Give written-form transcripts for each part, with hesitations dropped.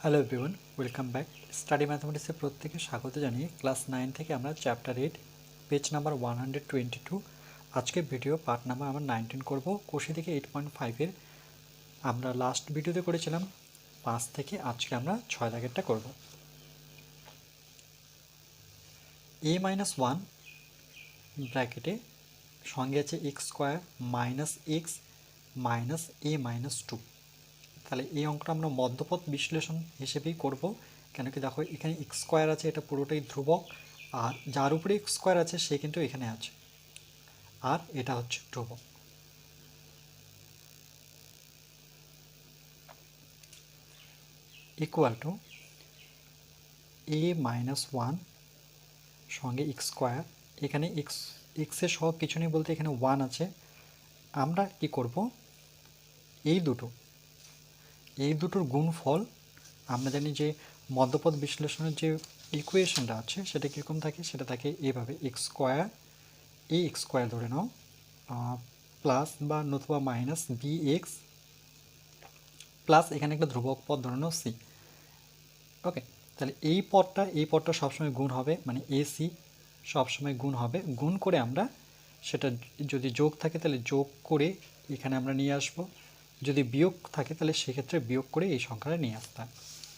Hello everyone, welcome back. Study ম্যাথমেটিক্সের প্রত্যেকে স্বাগত জানিয়ে ক্লাস 9 থেকে আমরা চ্যাপ্টার 8 পেজ নাম্বার 122 আজকের ভিডিও পার্ট নাম্বার আমরা 19 করব। কোষে থেকে 8.5 আমরা লাস্ট ভিডিওতে করেছিলাম 5 থেকে, আজকে আমরা 6 দাগেরটা করব। a-1 ব্র্যাকেটে সঙ্গে আছে x square minus x minus a-2। তাহলে এই অঙ্কটা আমরা মধ্যপথ বিশ্লেষণ হিসেবেই করব। কেন কি দেখো, এখানে এক্স স্কোয়ার আছে, এটা পুরোটাই ধ্রুবক, আর যার উপরে এক্স স্কোয়ার আছে সে কিন্তু এখানে আছে, আর এটা হচ্ছে ধ্রুবক। ইকুয়াল টু a-1 সঙ্গে এক্স স্কোয়ার, এখানে এক্সের সহগ কিছু নেই বলতে এখানে 1 আছে। আমরা কি করব, এই দুটোর গুণফল, আমরা জানি যে মধ্যপথ বিশ্লেষণের যে ইকুয়েশনটা আছে সেটা কীরকম থাকে, সেটা থাকে এভাবে, এক্স স্কোয়ার এ এক্স স্কোয়ার ধরে নাও প্লাস বা নতুবা মাইনাস বি এক্স প্লাস এখানে একটা ধ্রুবক পদ ধরে নাও সি। ওকে, তাহলে এই পদটা সবসময় গুণ হবে, মানে এসি সবসময় গুণ হবে। গুণ করে আমরা সেটা, যদি যোগ থাকে তাহলে যোগ করে এখানে আমরা নিয়ে আসব, যদি বিয়োগ থাকে তাহলে সেক্ষেত্রে বিয়োগ করে এই সংখ্যাটা নিয়ে আসতাম।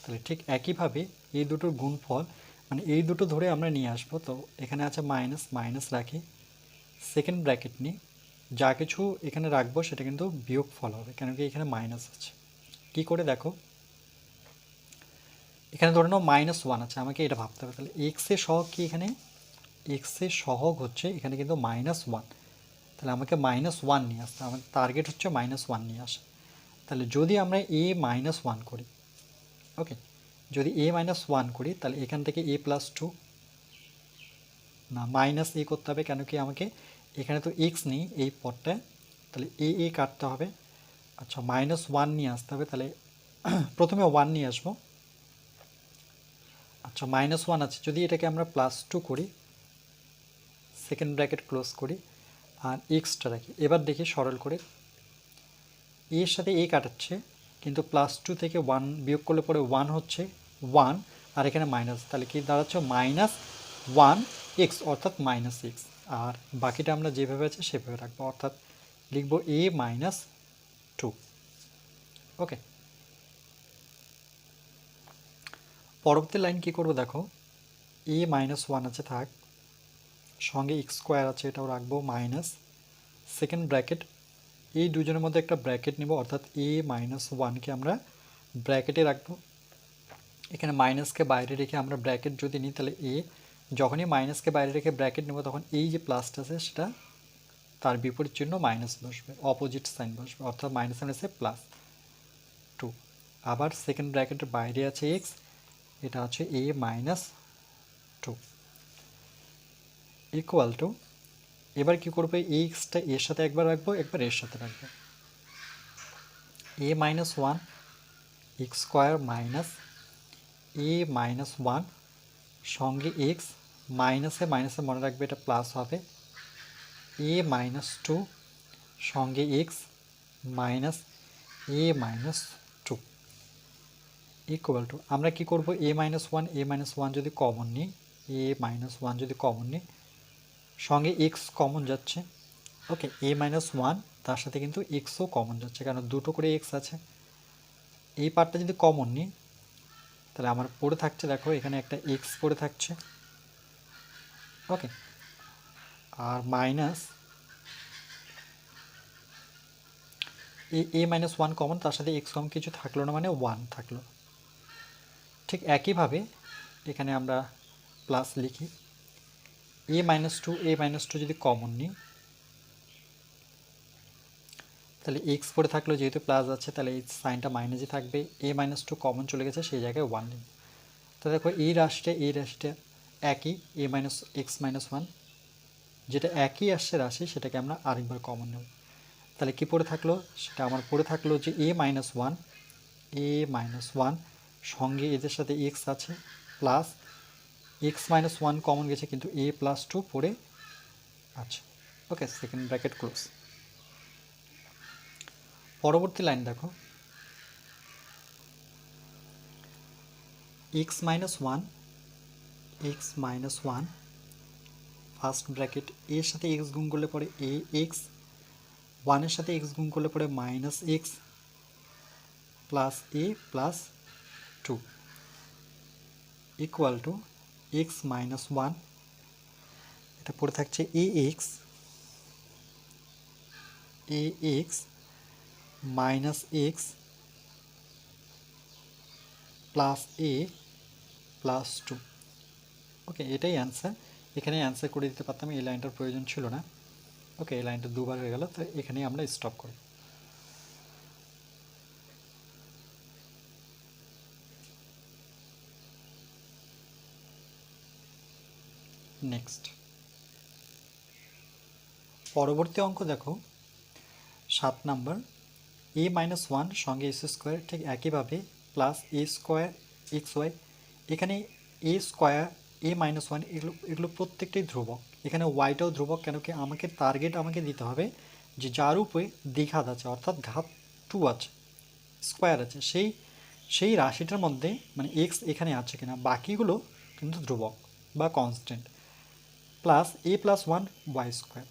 তাহলে ঠিক একইভাবে এই দুটোর গুণফল, মানে এই দুটো ধরে আমরা নিয়ে আসবো। তো এখানে আছে মাইনাস, মাইনাস রাখি, সেকেন্ড ব্র্যাকেট নিই, যা কিছু এখানে রাখবো সেটা কিন্তু বিয়োগ ফল হবে, কেন কি এখানে মাইনাস আছে। কি করে দেখো, এখানে ধরে নাও -1 আছে, আমাকে এটা ভাবতে হবে। তাহলে এক্সের সহগ কি, এখানে এক্সের সহগ হচ্ছে এখানে কিন্তু -1, তাহলে আমাকে -1 নিয়ে আসতে, আমাদের টার্গেট হচ্ছে -1 নিয়ে আসা। তাহলে যদি আমরা a-1 করি, ওকে, যদি a-1 করি তাহলে এখান থেকে a+2 না মাইনাস এ করতে হবে, কেন কি আমাকে এখানে তো এক্স নেই এই পদটায়, তাহলে এ কাটতে হবে। আচ্ছা, -1 নিয়ে আসতে হবে, তাহলে প্রথমে 1 নিয়ে আসবো। আচ্ছা, -1 আছে, যদি এটাকে আমরা +2 করি, সেকেন্ড ব্র্যাকেট ক্লোজ করি, আর এক্সটা রাখি। এবার দেখি সরল করে, এর সাথে এ কাটাচ্ছে, কিন্তু +2 থেকে 1 বিয়োগ করলে পরে 1 হচ্ছে 1, আর এখানে মাইনাস, তাহলে কি দাঁড়াচ্ছে -1x, অর্থাৎ -x। আর বাকিটা আমরা যেভাবে আছে সেভাবে রাখবো, অর্থাৎ লিখব a-2। ওকে, পরবর্তী লাইন কি করব দেখো, a-1 আছে থাক, সঙ্গে এক্স স্কোয়ার আছে, এটাও রাখবো, মাইনাস সেকেন্ড ব্র্যাকেট, এই দুজনের মধ্যে একটা ব্র্যাকেট নিব, অর্থাৎ a-1কে আমরা ব্র্যাকেটে রাখবো। এখানে মাইনাসকে বাইরে রেখে আমরা ব্র্যাকেট যদি নিই, তাহলে এ, যখনই মাইনাসকে বাইরে রেখে ব্র্যাকেট নেব তখন এই যে প্লাসটা আছে সেটা তার বিপরীত চিহ্ন মাইনাস বসবে, অপোজিট সাইন বসবে, অর্থাৎ মাইনাস মাইনাসে +2। আবার সেকেন্ড ব্র্যাকেটের বাইরে আছে এক্স, এটা হচ্ছে a-2 ইকুয়াল টু, এবার কি করবো, এই এক্সটা এর সাথে একবার রাখবো, একবার এর সাথে রাখবো, a-1 x square minus a-1 সঙ্গে এক্স, মাইনাসে মাইনাসে মনে রাখবে এটা প্লাস হবে, a-2 সঙ্গে x minus a-2 equal to, আমরা কি করব, a-1 যদি কমন নিই, a-1 যদি কমন নিই, সঙ্গে এক্স কমন যাচ্ছে, ওকে, a-1 তার সাথে কিন্তু এক্সও কমন যাচ্ছে, কারণ দুটো করে এক্স আছে। এই পার্টটা যদি কমন নিই তাহলে আমার পড়ে থাকছে, দেখো এখানে একটা এক্স পড়ে থাকছে, ওকে, আর মাইনাস a-1 কমন, তার সাথে এক্স কমন কিছু থাকলো না, মানে 1 থাকলো। ঠিক একইভাবে এখানে আমরা প্লাস লিখি, a-2 যদি কমন নিই তাহলে এক্স পড়ে থাকলো, যেহেতু প্লাস আছে তাহলে এই সাইনটা মাইনাসই থাকবে, a-2 কমন চলে গেছে, সেই জায়গায় 1 লিখব। তো দেখো এই রাশিটা একই, a-x-1, যেটা একই আসছে রাশি সেটাকে আমরা আরেকবার কমন নেব। তাহলে কি পড়ে থাকলো, সেটা আমার পড়ে থাকলো যে a-1 সঙ্গে এদের সাথে এক্স আছে, প্লাস x-1 কমন গেছে কিন্তু a+2 পড়ে আছে। ওকে, সেকেন্ড ব্র্যাকেট ক্লোজ। পরবর্তী লাইন দেখো, x minus one, x minus one first bracket এর সাথে এক্স গুণ করলে পরে এ এক্স, ওয়ানের সাথে এক্স গুণ করলে পরে minus x plus A plus two equal to X minus one, এটা পড়ে থাকছে A X minus x plus A plus two. Okay, এটাই অ্যান্সার। এখানে অ্যান্সার করে দিতে পারতাম, এই লাইনটার প্রয়োজন ছিল না। ওকে, এই লাইনটা দুবার হয়ে গেল, তো এখানেই আমরা স্টপ করি। নেক্সট পরবর্তী অঙ্ক দেখো 7 নাম্বার, এ মাইনাস ওয়ান সঙ্গে এস স্কোয়ার, ঠিক একইভাবে প্লাস এ স্কোয়ার এক্স ওয়াই। এখানে এ স্কোয়ার এ মাইনাস ওয়ান এগুলো প্রত্যেকটাই ধ্রুবক। এখানে ওয়াইটাও ধ্রুবক, কেন কি আমাকে টার্গেট আমাকে দিতে হবে যে যার উপরে দ্বিঘাত আছে, অর্থাৎ ঘাত 2 আছে, স্কোয়ার আছে, সেই রাশিটার মধ্যে মানে এক্স এখানে আছে কিনা, বাকিগুলো কিন্তু ধ্রুবক বা কনস্ট্যান্ট। প্লাস এ প্লাস ওয়ান ওয়াই স্কোয়ার।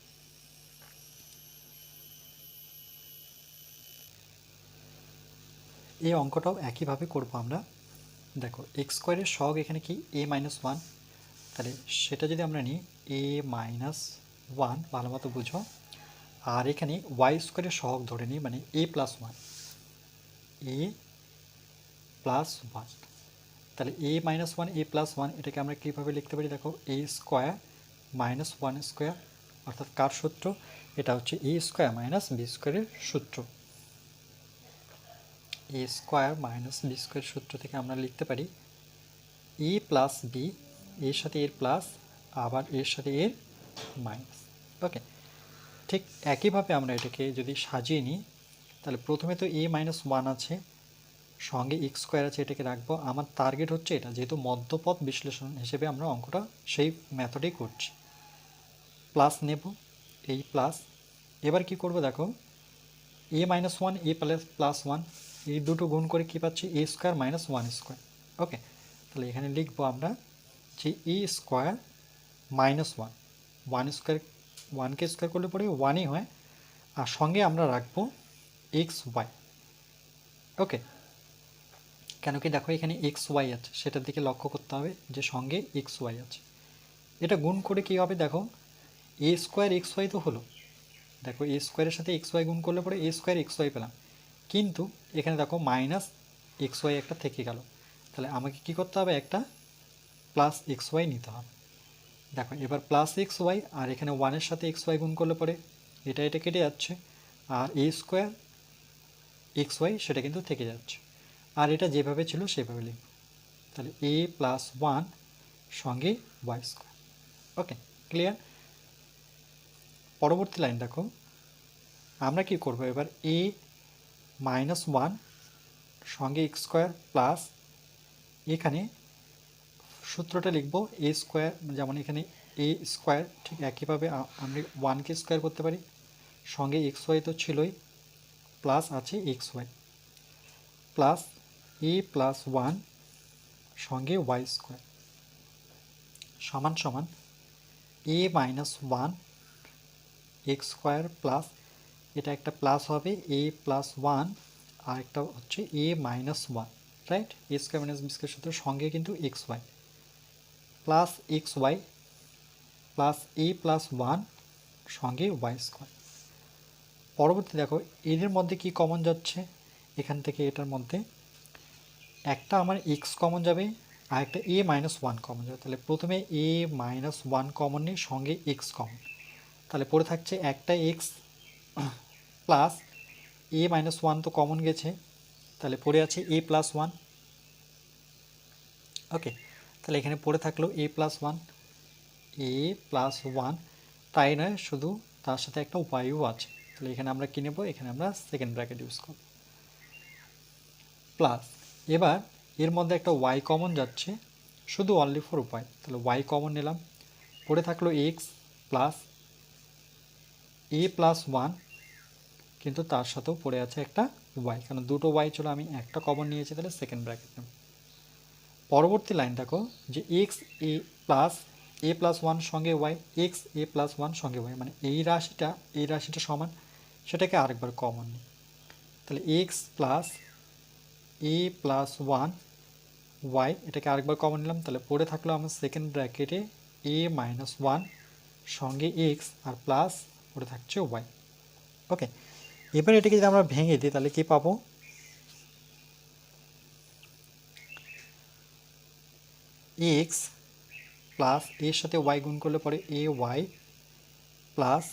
এই অঙ্কটাও একইভাবে করব আমরা। দেখো এক্স স্কোয়ারের সহগ এখানে কি এ মাইনাস ওয়ান, তাহলে সেটা যদি আমরা নিই এ মাইনাস ওয়ান, ভালো মতো বুঝো। আর এখানে ওয়াই স্কোয়ারের সহগ ধরে নিই, মানে এ plus one, a plus one. তাহলে এ minus one a plus one, এটাকে আমরা কীভাবে লিখতে পারি? দেখো এ স্কোয়ার মাইনাস ওয়ান স্কোয়ার, অর্থাৎ কার সূত্র? এটা হচ্ছে এ স্কোয়ার মাইনাস বি স্কোয়ারের সূত্র। এ স্কোয়ার মাইনাস বি স্কোয়ার সূত্র থেকে আমরা লিখতে পারি এ প্লাস বি, এর সাথে এর প্লাস, আবার এর সাথে এর মাইনাস। ওকে, ঠিক একইভাবে আমরা এটাকে যদি সাজিয়ে নিই, তাহলে প্রথমে তো এ মাইনাস ওয়ান আছে, সঙ্গে এক্স স্কোয়ার আছে, এটাকে রাখবো। আমার টার্গেট হচ্ছে এটা, যেহেতু মধ্যপথ বিশ্লেষণ হিসেবে আমরা অঙ্কটা সেই মেথডেই করছি। প্লাস নেব, এই প্লাস। এবার কি করব দেখো, a minus one a plus one, এই দুটো গুণ করে কি পাচ্ছি? A square minus one square. Okay, তাহলে এখানে লিখবো আমরা যে a square minus one, one square, ওয়ানকে স্কোয়ার করলে পরে ওয়ানই হয়, আর সঙ্গে আমরা রাখবো এক্স ওয়াই। ওকে, কেন কি দেখো এখানে এক্স ওয়াই আছে, সেটার দিকে লক্ষ্য করতে হবে যে সঙ্গে এক্স ওয়াই আছে। এটা গুণ করে কী হবে দেখো, এ স্কোয়ার এক্স ওয়াই তো হলো। দেখো এ স্কোয়ারের সাথে এক্স ওয়াই গুণ করলে পরে এ স্কোয়ার এক্স ওয়াই পেলাম, কিন্তু এখানে দেখো মাইনাস এক্স ওয়াই একটা থেকে গেল। তাহলে আমাকে কি করতে হবে? একটা প্লাস এক্স ওয়াই নিতে হবে। দেখো এবার প্লাস এক্স ওয়াই, আর এখানে ওয়ানের সাথে এক্স ওয়াই গুণ করলে পরে এটা কেটে যাচ্ছে, আর এ স্কোয়ার এক্স ওয়াই সেটা কিন্তু থেকে যাচ্ছে, আর এটা যেভাবে ছিল সেভাবে লিখব। তাহলে এ প্লাস ওয়ান সঙ্গে ওয়াই স্কোয়ার। ওকে, ক্লিয়ার? পরবর্তী লাইন দেখো, আমরা কি করব এবার? এ মাইনাস ওয়ান সঙ্গে এক্স স্কোয়ার প্লাস, এখানে সূত্রটা লিখব এ স্কোয়ার, যেমন এখানে এ স্কোয়ার, ঠিক একইভাবে আমরা ওয়ানকে স্কোয়ার করতে পারি, সঙ্গে এক্স ওয়াই তো ছিলই, প্লাস আছে এক্স ওয়াই, প্লাস এ প্লাস ওয়ান সঙ্গে ওয়াই স্কোয়ার সমান সমান a minus one x square plus, এটা একটা প্লাস হবে এ প্লাস ওয়ান, আর একটা হচ্ছে a minus one, right? A square minus b square সূত্র, সঙ্গে কিন্তু x Y plus x Y plus এ প্লাস ওয়ান সঙ্গে ওয়াই স্কোয়ার। পরবর্তী দেখো এদের মধ্যে কি কমন যাচ্ছে, এখান থেকে এটার মধ্যে একটা আমার এক্স কমন যাবে, আর একটা এ মাইনাস ওয়ান কমন যাবে। তাহলে প্রথমে এ মাইনাস ওয়ান কমন নিয়ে সঙ্গে এক্স কমন, তাহলে পড়ে থাকছে একটা এক্স প্লাস এ মাইনাস ওয়ান তো কমন গেছে, তাহলে পড়ে আছে এ প্লাস ওয়ান। ওকে, তাহলে এখানে পড়ে থাকলো এ plus one, a plus one, তাই নয় শুধু তার সাথে একটা ওয়াইও আছে, তাহলে এখানে আমরা কী নেব? এখানে আমরা সেকেন্ড ব্র্যাকেট ইউজ করব, প্লাস এবার এর মধ্যে একটা ওয়াই কমন যাচ্ছে, শুধু অনলি ফর ওয়াই, তাহলে ওয়াই কমন নিলাম, পড়ে থাকলো এক্স প্লাস এ প্লাস ওয়ান, কিন্তু তার সাথেও পড়ে আছে একটা ওয়াই, কারণ দুটো ওয়াই ছিল, আমি একটা কমন নিয়েছি, তাহলে সেকেন্ড ব্র্যাকেট নেব। পরবর্তী লাইন দেখো যে এক্স এ প্লাস ওয়ান সঙ্গে ওয়াই, এক্স এ প্লাস ওয়ান সঙ্গে ওয়াই, মানে এই রাশিটা সমান, সেটাকে আরেকবার কমন নিই। তাহলে এক্স প্লাস এ প্লাস ওয়ান ওয়াই, এটাকে আরেকবার কমন নিলাম। তাহলে পড়ে থাকলো আমার সেকেন্ড ব্র্যাকেটে এ মাইনাস ওয়ান সঙ্গে এক্স আর প্লাস পড়ে থাকছে ওয়াই। ওকে, এবার এটাকে যদি আমরা ভেঙে দিই তাহলে কি পাবো, এক্স প্লাস এর সাথে ওয়াই গুণ করলে পরে এ ওয়াই প্লাস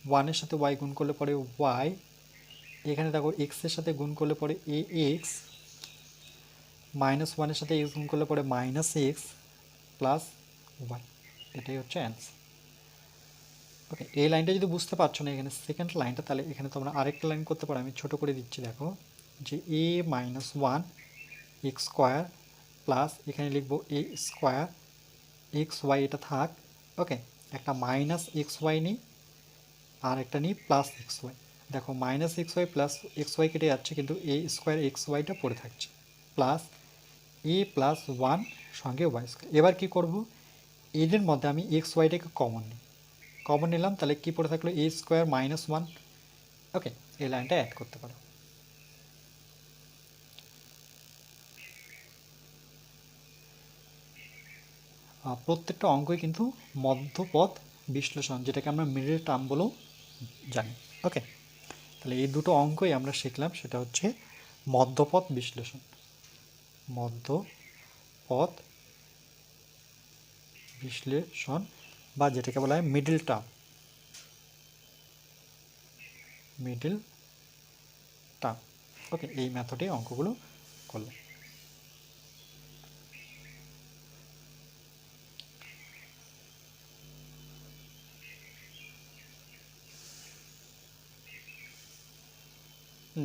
ওয়ানের সাথে ওয়াই গুণ করলে পরে ওয়াই, এখানে দেখো এক্সের সাথে গুণ করলে পরে এ এক্স মাইনাস ওয়ানের সাথে এক্স গুণ করলে পরে মাইনাস এক্স প্লাস ওয়াই, এটাই হচ্ছে অ্যান্সার। ওকে, এই লাইনটা যদি বুঝতে পারছো না এখানে সেকেন্ড লাইনটা, তাহলে এখানে তোমরা আরেকটা লাইন করতে পারো, আমি ছোট করে দিচ্ছি দেখো, যে a minus one x square plus এখানে লিখবো এ স্কোয়ার এক্স ওয়াই, এটা থাক। ওকে, একটা মাইনাস এক্স ওয়াই নিই আর একটা নিই প্লাস এক্স ওয়াই। দেখো minus X Y plus x Y কেটে যাচ্ছে, কিন্তু এ স্কোয়ার এক্স ওয়াইটা পড়ে থাকছে, প্লাস এ প্লাস ওয়ান সঙ্গে ওয়াই স্কোয়ার। এবার কী করবো, এদের মধ্যে আমি এক্স ওয়াইটাকে কমন নিই, কমন নিলাম, তাহলে কী পড়ে থাকলো A square minus one. Okay, এই লাইনটা অ্যাড করতে পারো। প্রত্যেকটা অঙ্কই কিন্তু মধ্যপথ বিশ্লেষণ, যেটাকে আমরা মিডল টার্ম বলেও জানি। ওকে, তাহলে এই দুটো অঙ্কই আমরা শিখলাম, সেটা হচ্ছে মধ্যপথ বিশ্লেষণ, মধ্যপথ বিশ্লেষণ বা যেটাকে বলা হয় middle term, middle term. Okay, এই মেথডে অঙ্কগুলো করলাম।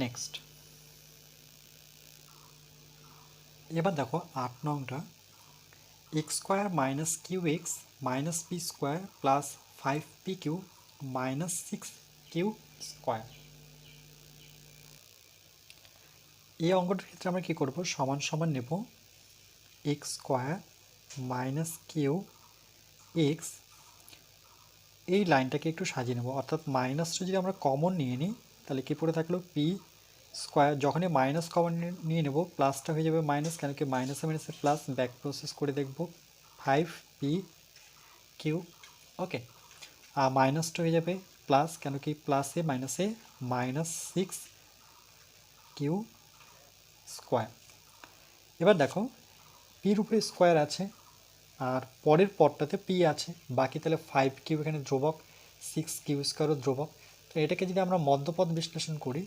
নেক্সট, এবার দেখো 8 নংটা, x square minus Q x minus P square plus 5p q minus 6q square. এই অঙ্কটার ক্ষেত্রে আমরা কী করব, সমান সমান নেব x square minus Q x, এই লাইনটাকে একটু সাজিয়ে নেব, অর্থাৎ মাইনাসটা যদি আমরা কমন নিয়ে নিই তাহলে কী পড়ে থাকলো পি স্কোয়ার, যখনই মাইনাস কমন নিয়ে নেব প্লাসটা হয়ে যাবে মাইনাস, কেন কি মাইনাসে মাইনাসে প্লাস, ব্যাক প্রসেস করে দেখব 5p কিউ। ওকে, আর মাইনাসটা হয়ে যাবে প্লাস, কেন কি প্লাসে মাইনাসে মাইনাস 6q স্কোয়ার। এবার দেখো পির উপরে স্কোয়ার আছে আর পরের পদটাতে পি আছে, বাকি তাহলে 5q এখানে ধ্রুবক, 6q স্কোয়ারও ধ্রুবক। তো এটাকে যদি আমরা মধ্যপদ বিশ্লেষণ করি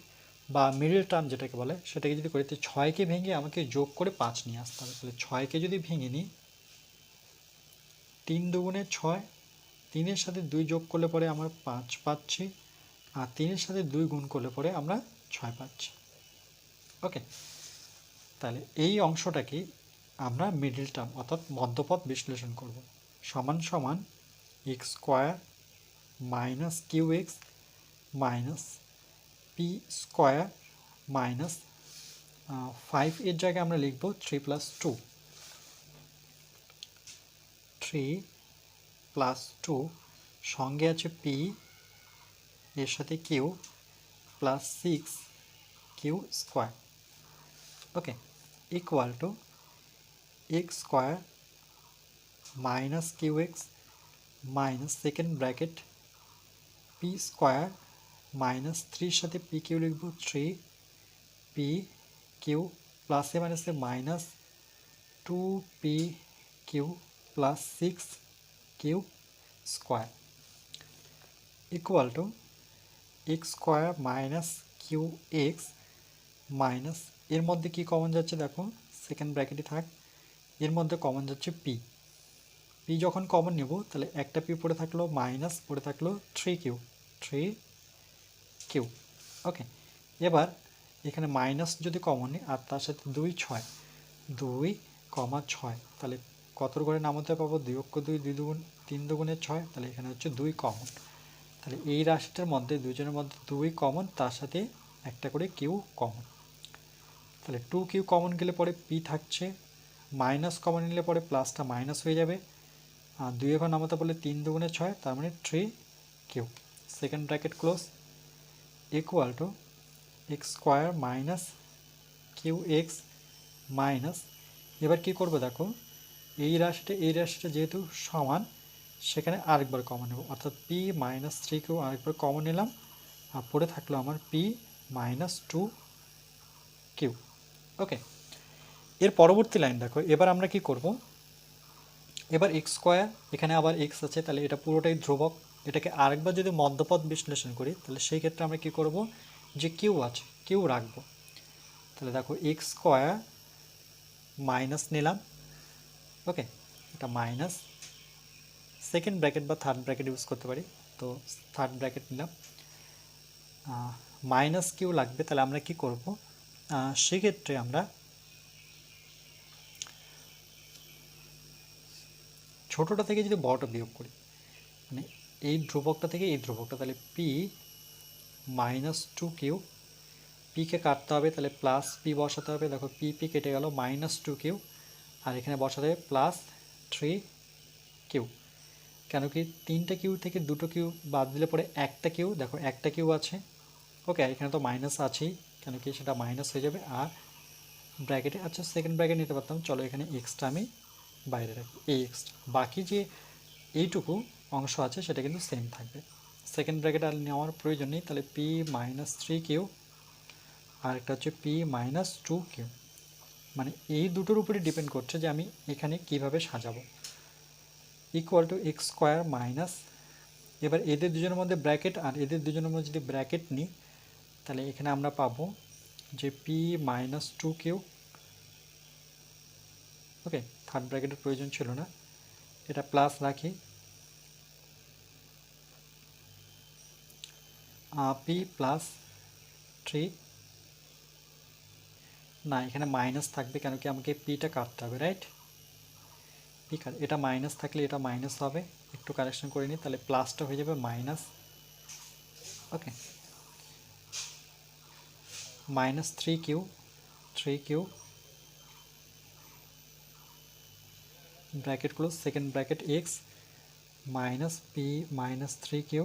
বা মিডল টার্ম যেটাকে বলে, সেটাকে যদি করি, তো 6কে ভেঙে আমাকে যোগ করে 5 নিয়ে আসতে হবে। তাহলে 6কে যদি ভেঙে নিই, 3 দুগুণে 6, 3-এর সাথে 2 যোগ করলে পরে আমরা 5 পাচ্ছি, আর 3-এর সাথে 2 গুণ করলে পরে আমরা 6 পাচ্ছি। ওকে, তাহলে এই অংশটাকে আমরা মিডল টার্ম অর্থাৎ মধ্যপথ বিশ্লেষণ করব, সমান সমান X square minus Q x minus P square minus 5, এর জায়গায় আমরা লিখব 3 + 2, 3 + 2 সঙ্গে আছে পি, এর সাথে q plus 6q square. Okay, equal to x square minus Q x minus second bracket p square minus 3-র সাথে পি কিউ লিখব 3p কিউ প্লাসে মাইনাসে minus 2p q plus 6q square equal to x square minus Q x minus, এর মধ্যে কি common যাচ্ছে দেখো, সেকেন্ড ব্র্যাকেটে থাক, এর মধ্যে কমন যাচ্ছে পি, পি যখন কমন নেব তাহলে একটা পি পড়ে থাকলো মাইনাস পড়ে থাকলো 3q। ওকে, এবার এখানে মাইনাস যদি কমন নিই আর তার সাথে 2 6, 2,6, তাহলে কতর ঘরে নামতে পাবো, 2 অক্ষ 2, 2 দুগুণ 3 দুগুণে 6, তাহলে এখানে হচ্ছে 2 কমন। তাহলে এই রাশিটার মধ্যে দুজনের মধ্যে 2 কমন, তার সাথে একটা করে কিউ কমন, তাহলে 2q কমন গেলে পরে পি থাকছে মাইনাস কমন নিলে পরে প্লাসটা মাইনাস হয়ে যাবে, আর 2 এখন নামাতে বললে 3 দুগুণে 6, তার মানে 3 Q. Second bracket close, equal to x square minus Q x minus, এবার কী করবো দেখো, এই রাশিটা যেহেতু সমান, সেখানে আরেকবার কমন নেব, অর্থাৎ পি মাইনাস 3 কিউ আরেকবার কমন নিলাম, আর পরে থাকলো আমার পি মাইনাস 2 কিউ। ওকে, এর পরবর্তী লাইন দেখো, এবার আমরা কি করব, এবার এক্স স্কোয়ার, এখানে আবার এক্স আছে, তাহলে এটা পুরোটাই ধ্রুবক, এটাকে আরেকবার যদি মধ্যপদ বিশ্লেষণ করি, তাহলে সেই ক্ষেত্রে আমরা কি করব, যে কিউ আছে কিউ রাখবো। তাহলে দেখো এক্স স্কোয়ার মাইনাস নিলাম, ওকে, এটা মাইনাস, সেকেন্ড ব্র্যাকেট বা থার্ড ব্র্যাকেট ইউজ করতে পারি, তো থার্ড ব্র্যাকেট নিলাম, মাইনাস কিউ লাগবে, তাহলে আমরা কি করব, সেক্ষেত্রে আমরা ছোটোটা থেকে যদি বড়টা বিয়োগ করি, মানে এই ধ্রুবকটা থেকে এই ধ্রুবকটা, তাহলে পি মাইনাস 2 কিউ, পিকে কাটতে হবে, তাহলে প্লাস পি বসাতে হবে, দেখো পি পি কেটে গেল, মাইনাস 2 কিউ, আর এখানে বসাতে হবে প্লাস 3 কিউ, কেন কি 3টা কিউ থেকে 2টো কিউ বাদ দিলে পরে একটা কিউ, দেখো একটা কিউ আছে, ওকে, এখানে তো মাইনাস আছেই, কেন কি সেটা মাইনাস হয়ে যাবে, আর ব্র্যাকেটে, আচ্ছা সেকেন্ড ব্র্যাকেট নিতে পারতাম, চলো এখানে এক্সটা আমি বাইরে রাখি, এই এক্সটা, বাকি যে এইটুকু অংশ আছে সেটা কিন্তু সেম থাকবে, সেকেন্ড ব্র্যাকেট আর নেওয়ার প্রয়োজন নেই, তাহলে পি মাইনাস 3 কিউ, আর একটা হচ্ছে পি মাইনাস 2 কিউ, মানে এই দুটোর উপরে ডিপেন্ড করছে যে আমি এখানে কিভাবে সাজাবো, equal to x square minus, এবার এদের দুজনের মধ্যে ব্র্যাকেট আর এদের দুজনের মধ্যে যদি ব্র্যাকেট নিই, তাহলে এখানে আমরা পাবো যে পি মাইনাস 2 কিউ, ওকে, থার্ড ব্র্যাকেটের প্রয়োজন ছিল না, এটা প্লাস রাখি, পি প্লাস 3, না এখানে মাইনাস থাকবে, কেন কি আমাকে পিটা কাটতে হবে, রাইট, পি কাট, এটা মাইনাস থাকলে এটা মাইনাস হবে, একটু কারেকশন করে নিই, তাহলে প্লাসটা হয়ে যাবে minus, okay, minus 3 q, 3 q, bracket close, second bracket x minus P minus 3 q,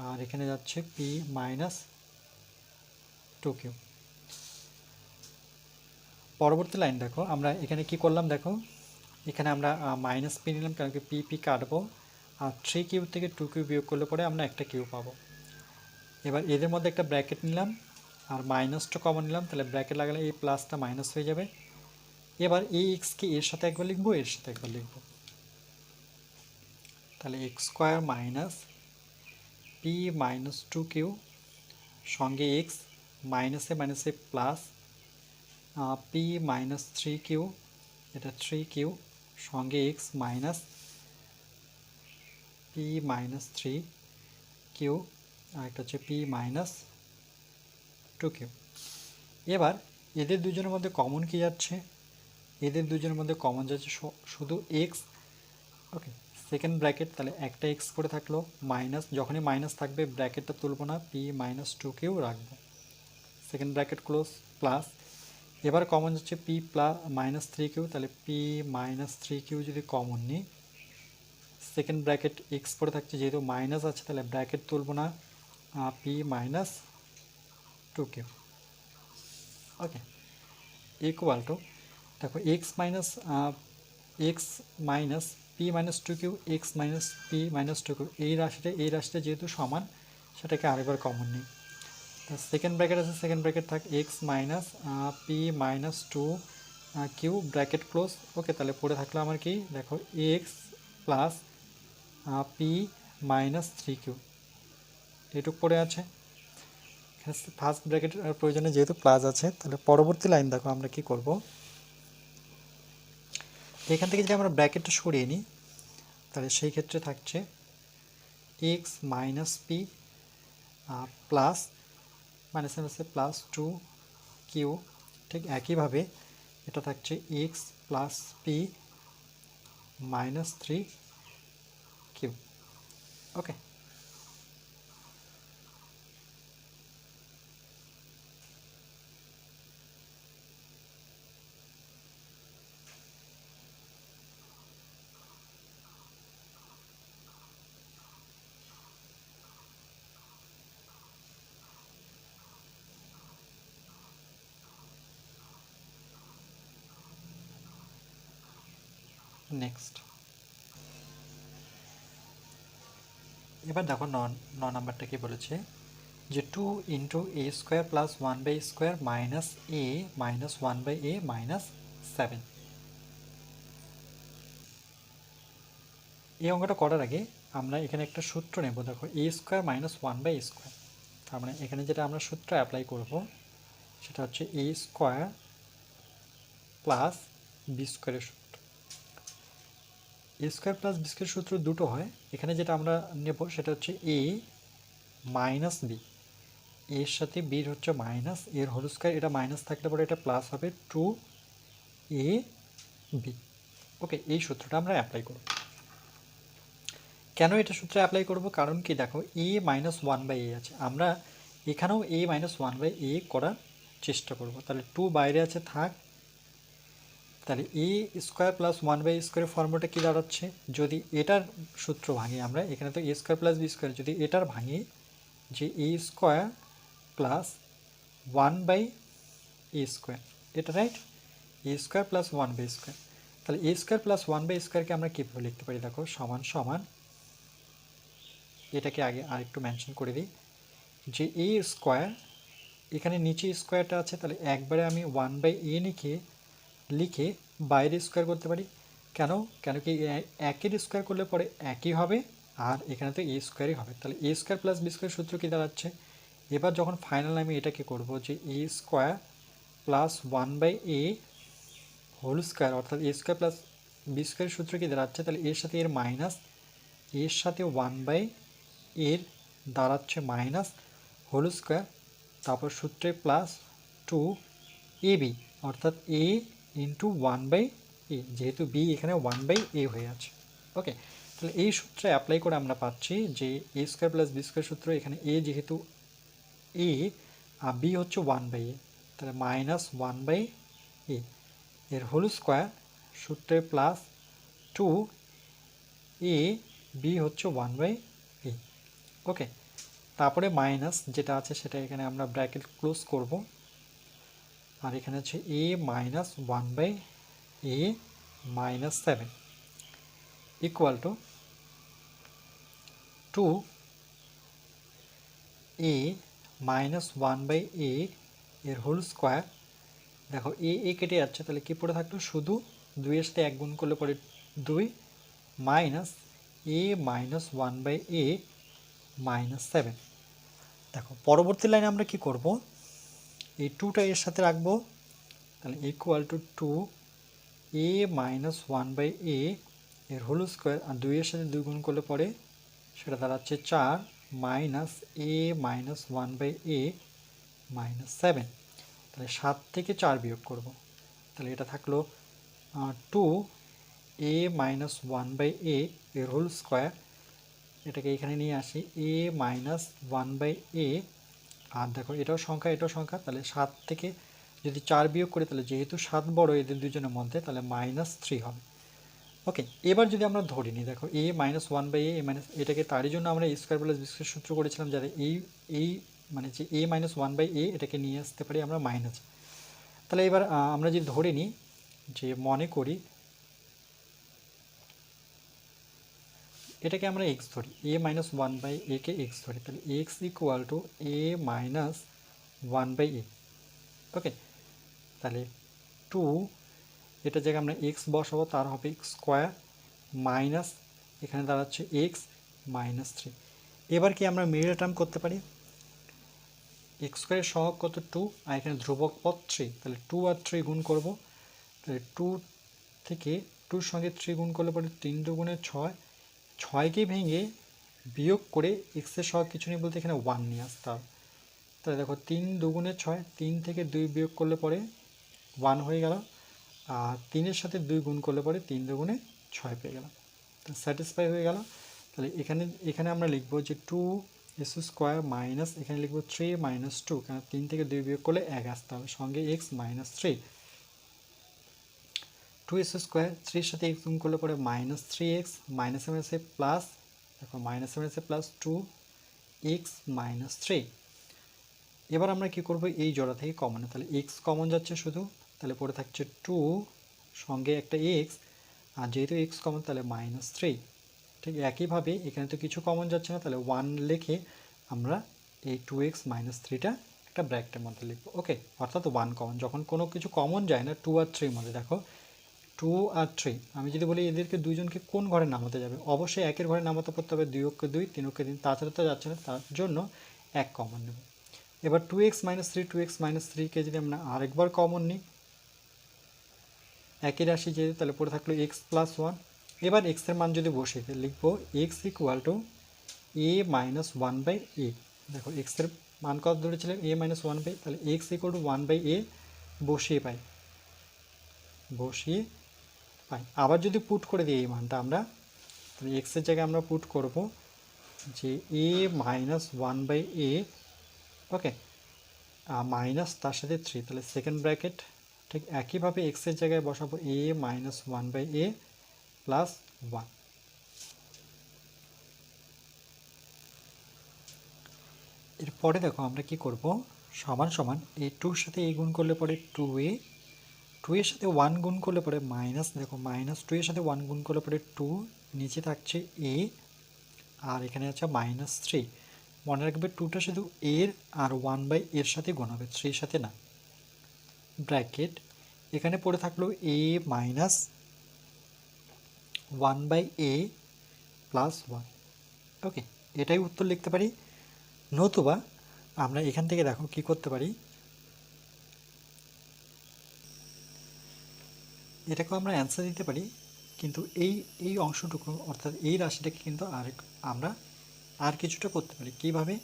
আর এখানে যাচ্ছে পি মাইনাস 2 কিউ। পরবর্তী লাইন দেখো, আমরা এখানে কি করলাম, দেখো এখানে আমরা মাইনাস পি নিলাম, কারণ কি পি পি কাটবো, আর 3 কিউ থেকে 2 কিউ বিয়োগ করলে পরে আমরা একটা কিউ পাবো, এবার এদের মধ্যে একটা ব্র্যাকেট নিলাম, আর মাইনাসটা কমন নিলাম, তাহলে ব্র্যাকেট লাগালে এই প্লাসটা মাইনাস হয়ে যাবে, এবার এই এক্সকে এর সাথে একবার লিখবো, এর সাথে একবার লিখবো, তাহলে X square minus P minus 2 Q, সঙ্গে এক্স, মাইনাসে মাইনাসে প্লাস, পি মাইনাস 3 কিউ, এটা 3 কিউ, সঙ্গে x minus P minus 3 q, আর একটা হচ্ছে পি মাইনাস 2 কিউ। এবার এদের দুজনের মধ্যে কমন কি যাচ্ছে, এদের দুজনের মধ্যে কমন যাচ্ছে শুধু এক্স, ওকে, সেকেন্ড ব্র্যাকেট, তাহলে একটা এক্স করে থাকলো, মাইনাস, যখনই মাইনাস থাকবে ব্র্যাকেটটা তুলব না, পি মাইনাস 2 কিউ রাখবো, সেকেন্ড ব্র্যাকেট ক্লোজ, প্লাস, এবার কমন যাচ্ছে পি প্লাস মাইনাস 3 কিউ, তাহলে পি মাইনাস 3 কিউ যদি কমন নিই, সেকেন্ড ব্র্যাকেট এক্স পরে থাকছে, যেহেতু মাইনাস আছে তাহলে ব্র্যাকেট তুলব না, p minus 2 q, okay, equal to, দেখো x minus P minus 2 q, x minus P minus 2 q, এই রাশিটা যেহেতু সমান, সেটাকে আরেকবার কমন নিই, সেকেন্ড ব্র্যাকেট আছে, সেকেন্ড ব্র্যাকেট থাক x minus P minus 2 q, bracket close, okay, তাহলে পড়ে থাকলো আমার কি, দেখো x plus p minus 3 q, এটুক পড়ে আছে, এখানে ফার্স্ট ব্র্যাকেটের প্রয়োজনে যেহেতু প্লাস আছে, তাহলে পরবর্তী লাইন দেখো আমরা কি করব, এখান থেকে যদি আমরা ব্র্যাকেটটা সরিয়ে নিই, তাহলে সেই ক্ষেত্রে থাকছে x minus p plus minus মাইনাসে প্লাস 2 কিউ, ঠিক একইভাবে এটা থাকছে x plus p minus 3 q, okay, next. এবার দেখো নাম্বারটা কি বলেছে যে 2 × a² + 1/² - a - 1/a - 7। এই অঙ্কটা করার আগে আমরা এখানে একটা সূত্র নেব। দেখো a² - 1/², তার মানে এখানে যেটা আমরা সূত্র অ্যাপ্লাই করব সেটা হচ্ছে a² প্লাস b² এর সূত্র। a² প্লাস b² সূত্র দুটো হয়, এখানে যেটা আমরা নেব সেটা হচ্ছে a মাইনাস বি, এর সাথে বির হচ্ছে মাইনাস, এর হোল স্কয়ার, এটা মাইনাস থাকলে পরে এটা প্লাস হবে 2ab। ওকে, এই সূত্রটা আমরা অ্যাপ্লাই করব। কেন এটা সূত্রে অ্যাপ্লাই করব? কারণ কি দেখো a - 1/a আছে, আমরা এখানেও a - 1/a করার চেষ্টা করব। তাহলে 2 বাইরে আছে, থাক। তাহলে a² + 1/² ফর্মুলাটা কি দাঁড়াচ্ছে? যদি এটার সূত্র ভাঙি আমরা, এখানে তো a² + b², যদি এটার ভাঙি যে a² + 1/a², এটা রাইট, a² + 1/²। তাহলে a² + 1/²কে আমরা কীভাবে লিখতে পারি? দেখো সমান সমান, এটাকে আগে আরেকটু মেনশন করে দিই যে a², এখানে নিচে স্কোয়ারটা আছে, তাহলে একবারে আমি 1/a লিখে বাইরে স্কোয়ার করতে পারি। কেন? কেন কি একের স্কোয়ার করলে পরে একই হবে, আর এখানে তো a² হবে। তাহলে a² + b² সূত্র কি দাঁড়াচ্ছে? এবার যখন ফাইনাল আমি এটাকে করব যে a² + 1/a হোল স্কোয়ার, অর্থাৎ a² + b² সূত্র কি দাঁড়াচ্ছে? তাহলে এর সাথে এর মাইনাস, এর সাথে 1/a দাঁড়াচ্ছে মাইনাস হোল স্কোয়ার, তারপর সূত্রে প্লাস 2ab, অর্থাৎ a × 1/a, যেহেতু b এখানে 1/a হয়ে আছে। ওকে, তাহলে এই সূত্রে অ্যাপ্লাই করে আমরা পাচ্ছি যে a² + b² সূত্র, এখানে a যেহেতু a আর b হচ্ছে 1/a, তাহলে -1/a এর হোল স্কোয়ার, সূত্রে প্লাস 2ab হচ্ছে 1/a। ওকে, তারপরে মাইনাস যেটা আছে সেটা এখানে আমরা ব্র্যাকেট ক্লোজ করব, আর এখানে হচ্ছে a - 1/a - 7 equal to 2a - 1/a এর হোল স্কোয়ার। দেখো a কেটে যাচ্ছে, তাহলে কি পড়ে থাকলো? শুধু 2 এর সাথে 1 গুণ করলে পরে 2 মাইনাস a - 1/a - 7। দেখো পরবর্তী লাইনে আমরা কি করব, এই 2টা এর সাথে রাখবো, তাহলে ইকুয়াল টু 2a - 1/a এর হোল স্কোয়ার, আর 2 এর সাথে 2 গুণ করলে পরে সেটা দাঁড়াচ্ছে 4 মাইনাস a - 1/a - 7। তাহলে 7 থেকে 4 বিয়োগ করব, তাহলে এটা থাকলো 2a - 1/a এর হোল স্কোয়ার, এটাকে এখানে নিয়ে আসি a - 1/a, আর দেখো এটাও সংখ্যা এটাও সংখ্যা, তাহলে 7 থেকে যদি 4 বিয়োগ করি, তাহলে যেহেতু 7 বড় এদের দুজনের মধ্যে, তাহলে -3 হবে। ওকে, এবার যদি আমরা ধরে নিই, দেখো a - 1/a এটাকে, তারই জন্য আমরা a² + b² সূত্র করেছিলাম, যাতে এই মানে যে a - 1/a এটাকে নিয়ে আসতে পারি আমরা মাইনাস। তাহলে এবার আমরা যদি ধরে নিই যে মনে করি এটাকে আমরা x ধরি, a - 1/a কে x ধরি, তাহলে x equal to a - 1/a। ওকে, তাহলে 2, এটা জায়গায় আমরা x বসাবো, তার হবে x² মাইনাস, এখানে দাঁড়াচ্ছে x -3। এবার কি আমরা মিডল টার্ম করতে পারি? x² এর সহগ কত? 2, আর এখানে ধ্রুবক পদ 3, তাহলে 2 আর 3 গুণ করব, তাহলে 2 থেকে 2 সঙ্গে 3 গুণ করলে পরে 3 × 2 = 6, 6কে ভেঙে বিয়োগ করে x এর সহগ কিছু নেই বলতে এখানে 1 নিয়ে আসতে হবে। তাহলে দেখো 3 × 2 = 6, 3 থেকে 2 বিয়োগ করলে পরে 1 হয়ে গেল, আর 3-এর সাথে 2 গুণ করলে পরে 3 × 2 = 6 পেয়ে গেলাম, তো স্যাটিসফাই হয়ে গেল। তাহলে এখানে আমরা লিখব যে 2s² মাইনাস, এখানে লিখব 3 - 2, কারণ 3 থেকে 2 বিয়োগ করলে 1 আসতে হবে, সঙ্গে x -3, 2s², 3 এর সাথে x গুণ করলে পরে -3x, মাইনাস মাইনাসে প্লাস, দেখো মাইনাস মাইনাসে প্লাস 2x - 3। এবার আমরা কি করব, এই জোড়া থেকে কমন, তাহলে x কমন যাচ্ছে শুধু, তাহলে পরে থাকছে 2 সঙ্গে একটা x, আর যেহেতু এক্স কমন তাহলে -3। ঠিক একইভাবে এখানে তো কিছু কমন যাচ্ছে না, তাহলে 1 লিখে আমরা এই 2x - 3টা একটা ব্র্যাকেটের মধ্যে লিখবো। ওকে, অর্থাৎ 1 কমন। যখন কোনো কিছু কমন যায় না 2 আর 3 মধ্যে, দেখো 2 আর 3, আমি যদি বলি এদেরকে দুইজনকে কোন ঘরে নামাতে যাবে, অবশ্যই একের ঘরে নামাতে পড়তে হবে, 2 কে 2 3 কে 3, তাছাড়া তো যাচ্ছে না, তার জন্য এক কমন নেব। এবার 2x - 3, 2x - 3কে যদি আমরা আরেকবার কমন নিই, একই রাশি যেহেতু, তাহলে পড়ে থাকলো x + 1। এবার x এর মান যদি বসিয়ে লিখবো x = a - 1/a। দেখো x এর মান কত ধরেছিলাম, a - 1/a, তাহলে x = 1/a বসিয়ে পাই। আবার যদি পুট করে দিই এই মানটা আমরা, তাহলে x এর জায়গায় আমরা পুট করব যে a - 1/a, ওকে, মাইনাস তার সাথে 3, তাহলে সেকেন্ড ব্র্যাকেট। ঠিক একইভাবে x এর জায়গায় বসাবো a - 1/a + 1। এরপরে দেখো আমরা কি করব, সমান সমান এই 2 এর সাথে a গুণ করলে পরে 2a, 2 এর সাথে 1 গুণ করলে পরে মাইনাস, দেখো -2 এর সাথে 1 গুণ করলে পরে 2, নিচে থাকছে a, আর এখানে আছে -3। মনে রাখবে 2টা শুধু এর আর 1/a এর সাথে গুণ হবে, 3 এর সাথে না। ব্র্যাকেট, এখানে পড়ে থাকলো a - 1/a + 1। ওকে, এটাই উত্তর লিখতে পারি। নতুবা আমরা এখান থেকে দেখো কি করতে পারি, এটাকেও আমরা অ্যান্সার দিতে পারি, কিন্তু এই এই অংশটুকু অর্থাৎ এই রাশিটাকে কিন্তু আমরা আর কিছুটা করতে পারি। কীভাবে,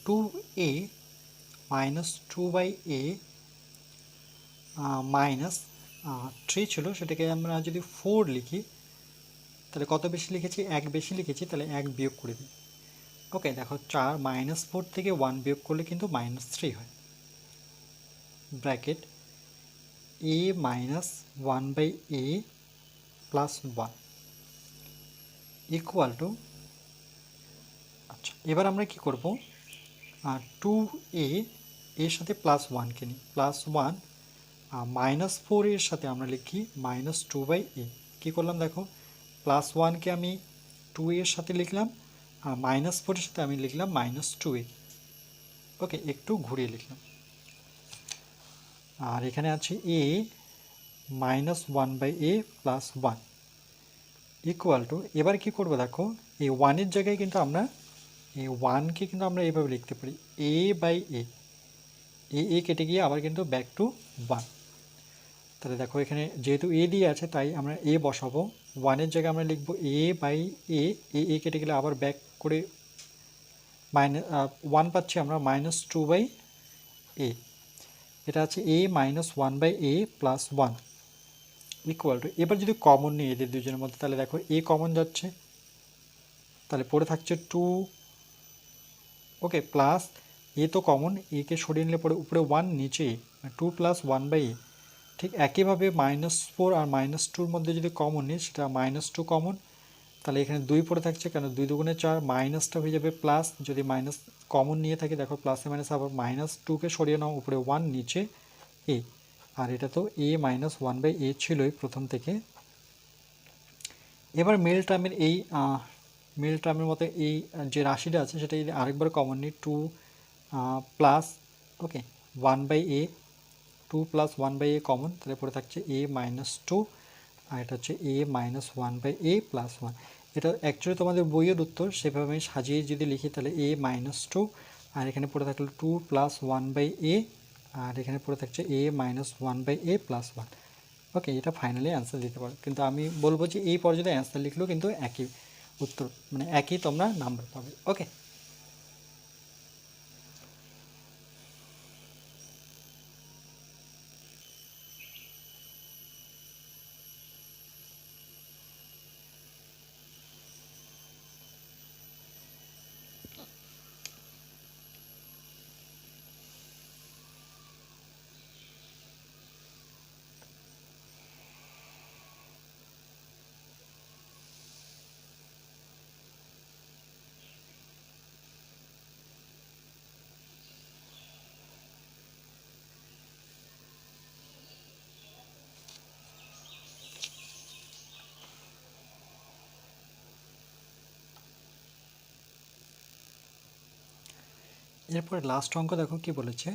2a - 2/a -3 ছিল, সেটাকে আমরা যদি 4 লিখি, তাহলে কত বেশি লিখেছি, 1 বেশি লিখেছি, তাহলে 1 বিয়োগ করে দিই। ওকে, দেখো 4 -4 থেকে 1 বিয়োগ করলে কিন্তু -3 হয়। Bracket a - 1/a + 1 equal to, আচ্ছা এবার আমরা কি করব, 2a এর সাথে +1কে নিই, +1, -4 এর সাথে আমরা লিখি -2/a। কী করলাম দেখো, +1কে আমি 2 এর সাথে লিখলাম, আর -4 এর সাথে আমি লিখলাম -2a। ওকে, একটু ঘুরিয়ে লিখলাম। আর এখানে আছে a - 1/a + 1 ইকুয়াল টু, এবার কি করব দেখো, এই 1 এর জায়গায় কিন্তু আমরা এই 1কে কিন্তু আমরা এইভাবে লিখতে পারি a/a, এ কেটে গিয়ে আবার কিন্তু ব্যাক টু 1। তাহলে দেখো এখানে যেহেতু এ দিয়ে আছে তাই আমরা এ বসাবো, 1 এর জায়গায় আমরা লিখবো a/a, এ কেটে গেলে আবার ব্যাক করে 1 পাচ্ছি আমরা -2/a। এটা আছে a - 1/a + 1 ইকুয়াল টু, এবার যদি কমন নিই এদের দুজনের মধ্যে, তাহলে দেখো এ কমন যাচ্ছে, তাহলে পড়ে থাকছে 2, ওকে, প্লাস এ তো কমন, একে সরিয়ে নিলে পরে উপরে 1, নিচে 2 + 1/a। ঠিক একইভাবে -4 আর -2-র মধ্যে যদি কমন নিই, সেটা -2 কমন, তাহলে এখানে 2 পড়ে থাকছে, কেন 2 দুগুণে 4, মাইনাসটা হয়ে যাবে প্লাস, যদি মাইনাস কমন নিয়ে থাকি দেখো প্লাসে মাইনাস আবার -2কে সরিয়ে নাও, উপরে 1, নিচে a, আর এটা তো a - 1/a ছিলই প্রথম থেকে। এবার মিল টার্মের মতো এই যে রাশিটা আছে সেটা যদি আরেকবার কমন নিই, 2 প্লাস, ওকে, 1/a, 2 + 1/a কমন, তাহলে পরে থাকছে a - 2, আর এটা হচ্ছে a - 1/a + 1। এটা অ্যাকচুয়ালি তোমাদের বইয়ের উত্তর, সেভাবে আমি সাজিয়ে যদি লিখি তাহলে a - 2, আর এখানে পড়ে থাকলো 2 + 1/a, আর এখানে পড়ে থাকছে a - 1/a + 1। ওকে, এটা ফাইনালি অ্যান্সার দিতে পারো, কিন্তু আমি বলবো যে এই পর্যায়ে অ্যান্সার লিখলেও কিন্তু একই উত্তর, মানে একই তোমরা নাম্বার পাবে। ওকে, এরপরে লাস্ট অঙ্ক দেখো কি বলেছে,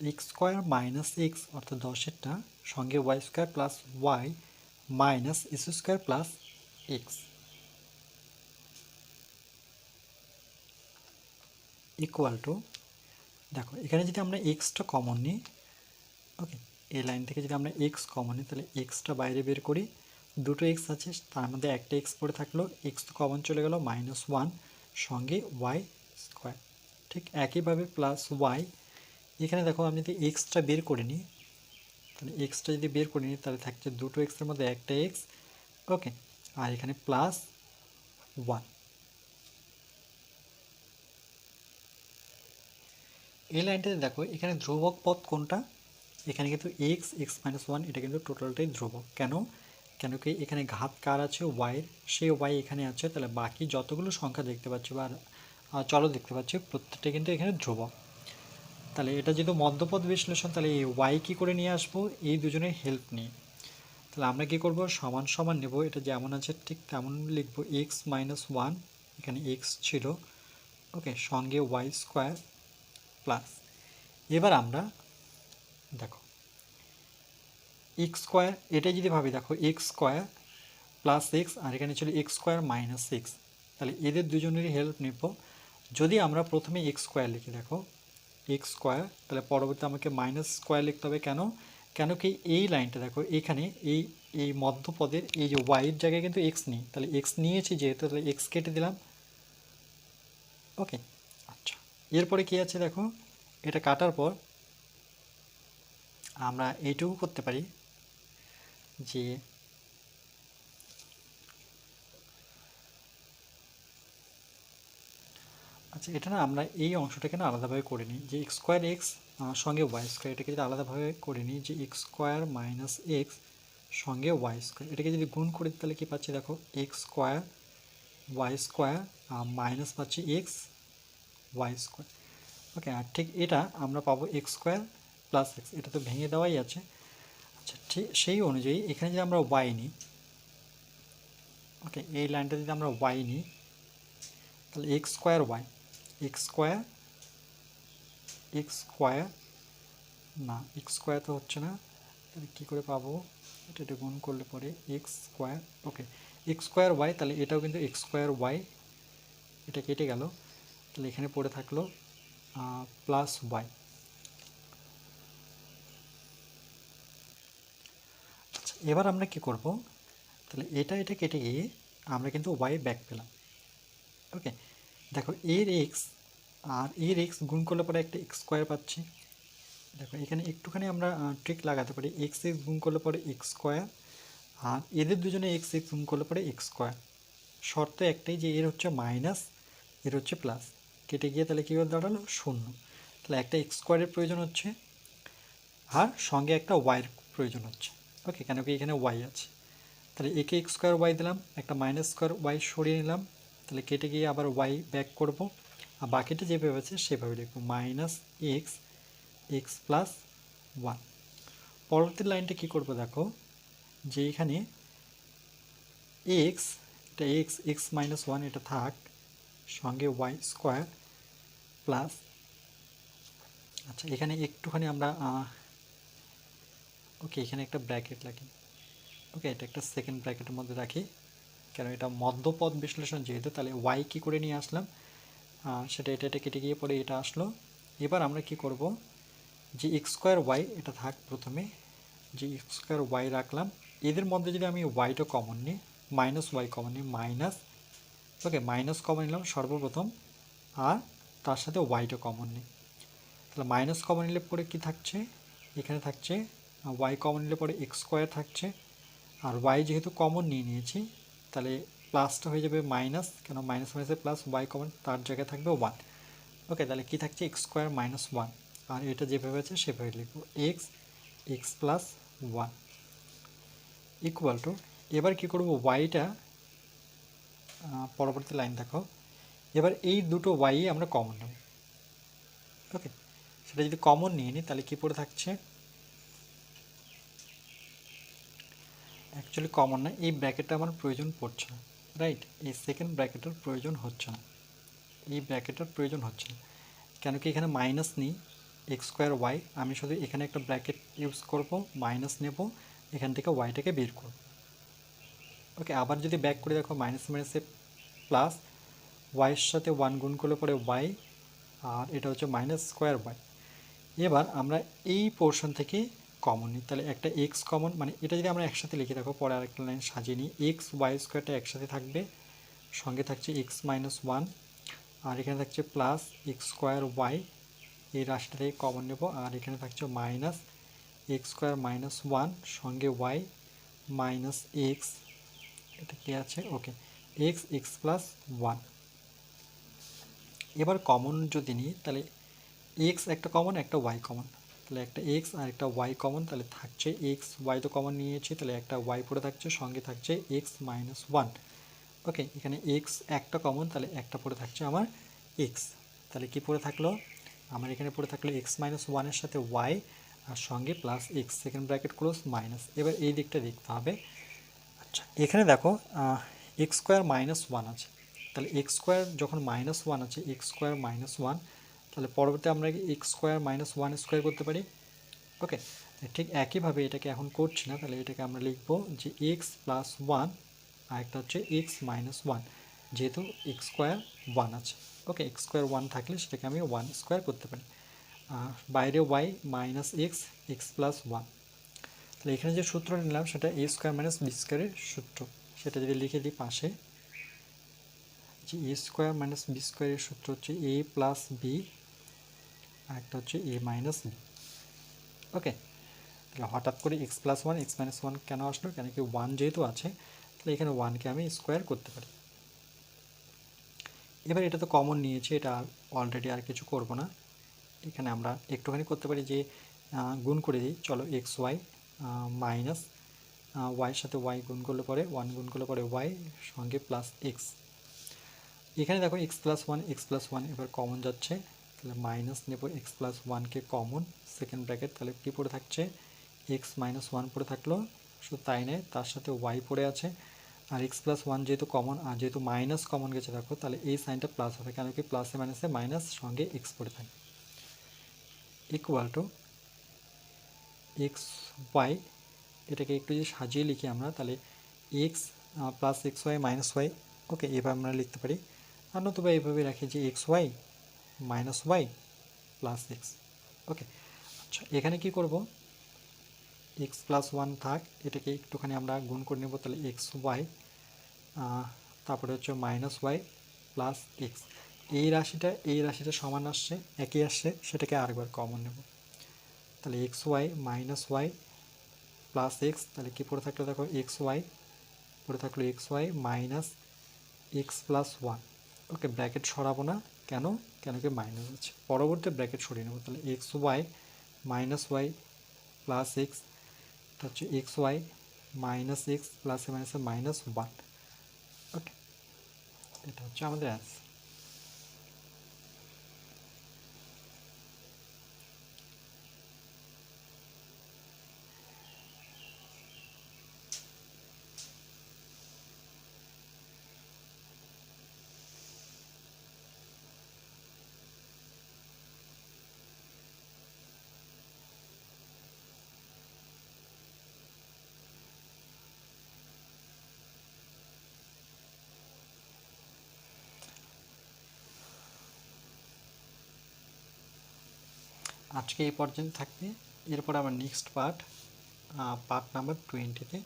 এক্স স্কোয়ার মাইনাস এক্স অর্থাৎ 10-এরটা সঙ্গে Y square plus Y minus X square plus X equal to, দেখো এখানে যদি আমরা এক্সটা কমন নিই, ওকে, এই লাইন থেকে যদি আমরা এক্স কমন নিই তাহলে এক্সটা বাইরে বের করি, দুটো এক্স আছে তার মধ্যে একটা এক্স পড়ে থাকলো, এক্স তো কমন চলে গেল, -1 সঙ্গে ওয়াই স্কোয়ার, ঠিক একইভাবে প্লাস ওয়াই, এখানে দেখো আমি যদি এক্সটা বের করে নিই, তাহলে এক্সটা যদি বের করে নিই তাহলে থাকছে দুটো এক্সের মধ্যে একটা এক্স, ওকে, আর এখানে প্লাস ওয়ান। এই লাইনটাতে দেখো এখানে ধ্রুবক পদ কোনটা, এখানে কিন্তু এক্স এক্স মাইনাস ওয়ান, এটা কিন্তু টোটালটাই ধ্রুবক। কেন, কেন কি এখানে ঘাত কার আছে, ওয়াইয়ের, সেই ওয়াই এখানে আছে, তাহলে বাকি যতগুলো সংখ্যা দেখতে পাচ্ছি বা চলো দেখতে পাচ্ছি প্রত্যেকটা কিন্তু এখানে ধ্রুবক। তাহলে এটা যেহেতু মধ্যপদ বিশ্লেষণ, তাহলে এই ওয়াই কী করে নিয়ে আসবো, এই দুজনের হেল্প নিয়ে। তাহলে আমরা কী করব, সমান সমান নেব, এটা যেমন আছে ঠিক তেমন লিখবো, এক্স মাইনাস ওয়ান, এখানে এক্স ছিল, ওকে, সঙ্গে ওয়াই স্কোয়ার প্লাস, এবার আমরা দেখো এক্স স্কোয়ার, এটাই যদি ভাবি দেখো এক্স স্কোয়ার প্লাস এক্স, আর এখানে ছিল এক্স স্কোয়ার মাইনাস এক্স, তাহলে এদের দুজনেরই হেল্প নেব। যদি আমরা প্রথমে এক্স স্কোয়ার লিখি, দেখো এক্স স্কোয়ার, তাহলে পরবর্তী আমাকে মাইনাস স্কোয়ার লিখতে হবে, কেন, কেন কি এই লাইনটা দেখো এখানে এই এই মধ্যপদের এই যে ওয়াইয়ের জায়গায় কিন্তু এক্স নেই, তাহলে এক্স নিয়েছি যেহেতু, তাহলে এক্স কেটে দিলাম, ওকে। আচ্ছা, এরপরে কি আছে দেখো, এটা কাটার পর আমরা এইটুকু করতে পারি যে আচ্ছা, এটা না আমরা এই অংশটাকে না আলাদাভাবে করে নিই, যে এক্স স্কোয়ার এক্স সঙ্গে ওয়াই স্কোয়ার, এটাকে যদি আলাদাভাবে করে নিই, যে এক্স স্কোয়ার মাইনাস এক্স সঙ্গে ওয়াই স্কোয়ার, এটাকে যদি গুণ করি তাহলে কী পাচ্ছি দেখো, X square Y square minus পাচ্ছি এক্স ওয়াই স্কোয়ার, ওকে, আর ঠিক এটা আমরা পাবো এক্স স্কোয়ার প্লাস এক্স, এটা তো ভেঙে দেওয়াই আছে। আচ্ছা, ঠিক সেই অনুযায়ী এখানে যদি আমরা ওয়াই নিই, ওকে, এই লাইনটা যদি আমরা ওয়াই নিই তাহলে X square Y, X square X square, না এক্স স্কোয়ার তো হচ্ছে না, তাহলে কী করে পাবো, এটা গুণ করলে পরে এক্স স্কোয়ার, ওকে, এক্স স্কোয়ার ওয়াই, তাহলে এটাও কিন্তু এক্স স্কোয়ার ওয়াই, এটা কেটে গেল, তাহলে এখানে পড়ে থাকলো প্লাস ওয়াই। আচ্ছা, এবার আমরা কি করব, তাহলে এটা কেটে গিয়ে আমরা কিন্তু ওয়াই ব্যাক পেলাম, ওকে। দেখো এর এক্স আর এর এক্স গুণ করলে পরে একটা এক্স স্কোয়ার পাচ্ছি, দেখো এখানে একটুখানি আমরা ট্রিক লাগাতে পারি, এক্স এক্স গুণ করলে পরে এক্স স্কোয়ার, আর এদের দুজনে এক্স এক্স গুণ করলে পরে এক্স স্কোয়ার, শর্ত একটাই যে এর হচ্ছে মাইনাস এর হচ্ছে প্লাস, কেটে গিয়ে তাহলে কী করে দাঁড়ালো, শূন্য, তাহলে একটা এক্স স্কোয়ারের প্রয়োজন হচ্ছে আর সঙ্গে একটা ওয়াইয়ের প্রয়োজন হচ্ছে, ওকে, কেন কি এখানে ওয়াই আছে, তাহলে একে এক্স স্কোয়ার ওয়াই দিলাম, একটা মাইনাস স্কোয়ার ওয়াই সরিয়ে নিলাম, তাহলে কেটে গিয়ে আবার ওয়াই ব্যাক করব, আর বাকিটা যেভাবে আছে সেভাবে লিখবো, minus X X plus one. পরবর্তী লাইনটা কী করবো দেখো, যে এখানে এক্স, এটা এক্স এক্স মাইনাস ওয়ান এটা থাক, সঙ্গে ওয়াই স্কোয়ার প্লাস, আচ্ছা এখানে একটুখানি আমরা ওকে এখানে একটা ব্র্যাকেট লাগি, ওকে, এটা একটা সেকেন্ড ব্র্যাকেটের মধ্যে রাখি, কেন এটা মধ্যপদ বিশ্লেষণ যেহেতু, তাহলে ওয়াই কী করে নিয়ে আসলাম, সেটা এটা কেটে গিয়ে পরে এটা আসলো। এবার আমরা কি করব, যে এক্স স্কোয়ার ওয়াই এটা থাক প্রথমে, যে এক্স স্কোয়ার ওয়াই রাখলাম, এদের মধ্যে যদি আমি ওয়াইটা কমন নিই, মাইনাস ওয়াই কমন নিই, মাইনাস, ওকে, মাইনাস কমন নিলাম সর্বপ্রথম, আর তার সাথে ওয়াইটা কমন নিই, তাহলে মাইনাস কমন নিলে পরে কী থাকছে, এখানে থাকছে ওয়াই কমন নিলে পরে এক্স স্কোয়ার থাকছে, আর ওয়াই যেহেতু কমন নিয়ে নিয়েছি তাহলে প্লাসটা হয়ে যাবে মাইনাস, কেন মাইনাস মাইনাসে প্লাস, ওয়াই কমন তার জায়গায় থাকবে ওয়ান, ওকে, তাহলে কী থাকছে এক্স স্কোয়ার মাইনাস ওয়ান, আর এটা যেভাবে আছে সেভাবে লিখবো, x X plus one equal to, এবার কী করবো ওয়াইটা, পরবর্তী লাইন দেখো, এবার এই দুটো ওয়াই আমরা কমন নেব, ওকে, সেটা যদি কমন নিয়ে নিই তাহলে কী পড়ে থাকছে, অ্যাকচুয়ালি কমন না, এই ব্র্যাকেটটা আমার প্রয়োজন পড়ছে না, রাইট, এই সেকেন্ড ব্র্যাকেটের প্রয়োজন হচ্ছে না, এই ব্র্যাকেটের প্রয়োজন হচ্ছে না, কেন কি এখানে মাইনাস নিই এক্স স্কোয়ার ওয়াই, আমি শুধু এখানে একটা ব্র্যাকেট ইউজ করব, মাইনাস নেব, এখান থেকে ওয়াইটাকে বের করব। ওকে, আবার যদি ব্যাক করে দেখো মাইনাস মাইনাসে প্লাস, ওয়াইয়ের সাথে ওয়ান গুণ করলে পরে ওয়াই, আর এটা হচ্ছে মাইনাস স্কোয়ার ওয়াই। এবার আমরা এই পোর্শন থেকে কমন নিই, তাহলে একটা এক্স কমন, মানে এটা যদি আমরা একসাথে লিখে রাখো, পরে আরেকটা লাইন সাজিয়ে নিই, এক্স ওয়াই স্কোয়ারটা একসাথে থাকবে, সঙ্গে থাকছে এক্স মাইনাস ওয়ান, আর এখানে থাকছে প্লাস এক্স স্কোয়ার ওয়াই, এই রাশিটা থেকে কমন নেব, আর এখানে থাকছে minus X square minus one, সঙ্গে ওয়াই মাইনাস এক্স, এটা কি আছে, ওকে, এক্স এক্স প্লাস ওয়ান। এবার কমন যদি নিই তাহলে এক্স একটা কমন, একটা ওয়াই কমন, তাহলে একটা এক্স আর একটা ওয়াই কমন, তাহলে থাকছে এক্স, ওয়াই তো কমন নিয়েছি, তাহলে একটা ওয়াই পড়ে থাকছে, সঙ্গে থাকছে এক্স মাইনাস ওয়ান। ওকে, এখানে এক্স একটা কমন, তাহলে একটা পড়ে থাকছে আমার এক্স, তাহলে কি পড়ে থাকলো আমার, এখানে পড়ে থাকলো এক্স মাইনাস ওয়ানের সাথে ওয়াই, আর সঙ্গে plus x, second bracket close minus. এবার এই দিকটা দেখতে হবে। আচ্ছা, এখানে দেখো এক্স স্কোয়ার মাইনাস ওয়ান আছে, তাহলে এক্স স্কোয়ার যখন মাইনাস ওয়ান আছে, এক্স স্কোয়ার মাইনাস ওয়ান, তাহলে পরবর্তী আমরা x square minus one square করতে পারি। ওকে, ঠিক একইভাবে এটাকে এখন করছি না, তাহলে এটাকে আমরা লিখবো যে এক্স প্লাস ওয়ান, আর একটা হচ্ছে এক্স মাইনাস ওয়ান, যেহেতু এক্স স্কোয়ার ওয়ান আছে। ওকে, এক্স স্কোয়ার ওয়ান থাকলে সেটাকে আমি ওয়ান স্কোয়ার করতে পারি, আর বাইরে Y minus X X plus one. তাহলে এখানে যে সূত্রটা নিলাম সেটা এ স্কোয়ার মাইনাস বি স্কোয়ারের সূত্র, সেটা যদি লিখে দিই পাশে, যে এ স্কোয়ার মাইনাস বি স্কোয়ারের সূত্র হচ্ছে এ প্লাস বি, আর একটা হচ্ছে এ মাইনাস বি। ওকে, তাহলে হঠাৎ করে x plus one x minus one কেন আসলো, কেন কি ওয়ান যেহেতু আছে, তাহলে এখানে ওয়ানকে আমি স্কোয়ার করতে পারি। এবার এটা তো কমন নিয়েছি, এটা অলরেডি আর কিছু করব না, এখানে আমরা একটুখানি করতে পারি যে গুণ করে দিই, চলো এক্স ওয়াই মাইনাস ওয়াইয়ের সাথে ওয়াই গুণ করলে পরে ওয়ান গুণ করলে পরে ওয়াই, সঙ্গে প্লাস এক্স। এখানে দেখো এক্স প্লাস ওয়ান এবার কমন যাচ্ছে, তাহলে মাইনাস নেব এক্স প্লাস ওয়ানকে কমন, সেকেন্ড ব্র্যাকেট, তাহলে কী পড়ে থাকছে এক্স মাইনাস ওয়ান পড়ে থাকলো, শুধু তাই নয় তার সাথে ওয়াই পড়ে আছে, আর এক্স প্লাস ওয়ান যেহেতু কমন, আর যেহেতু মাইনাস কমন গেছে দেখো, তাহলে এই সাইনটা প্লাস হবে, কেন কি প্লাসে মাইনাসে মাইনাস, সঙ্গে এক্স পড়ে থাকে, ইকুয়াল টু এক্স ওয়াই, এটাকে একটু যদি সাজিয়ে লিখি আমরা, তাহলে x plus x Y minus y. Okay, এভাবে আমরা লিখতে পারি, আর নতুবা এইভাবে রাখি যে x Y minus Y plus x. Okay, আচ্ছা, এখানে কি করব, এক্স প্লাস ওয়ান থাক, এটাকে একটুখানি আমরা গুণ করে নেব, তাহলে এক্স ওয়াই, তারপরে হচ্ছে মাইনাস ওয়াই প্লাস এক্স, এই রাশিটা সমান আসছে, একই আসছে, সেটাকে আরেকবার কমন নেব, তাহলে x Y minus Y plus x, তাহলে কী পড়ে থাকলো দেখো এক্স ওয়াই পড়ে থাকলো x Y minus x plus one. Okay, bracket সরাবো না, কেন, কেন কি মাইনাস আছে, পরবর্তী ব্র্যাকেট সরিয়ে নেব, তাহলে x Y minus Y plus X, এটা হচ্ছে এক্স ওয়াই মাইনাস এক্স প্লাসে মাইনাসে মাইনাস ওয়ান। ওকে, এটা হচ্ছে আমাদের অ্যান্সার। আজকে এই পর্যন্ত থাকবে, এরপর আবার নেক্সট পার্ট নাম্বার 20-তে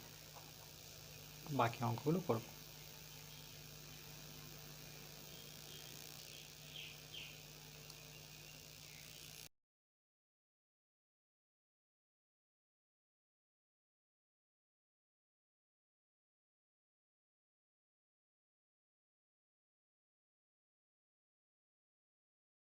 বাকি অঙ্কগুলো করব।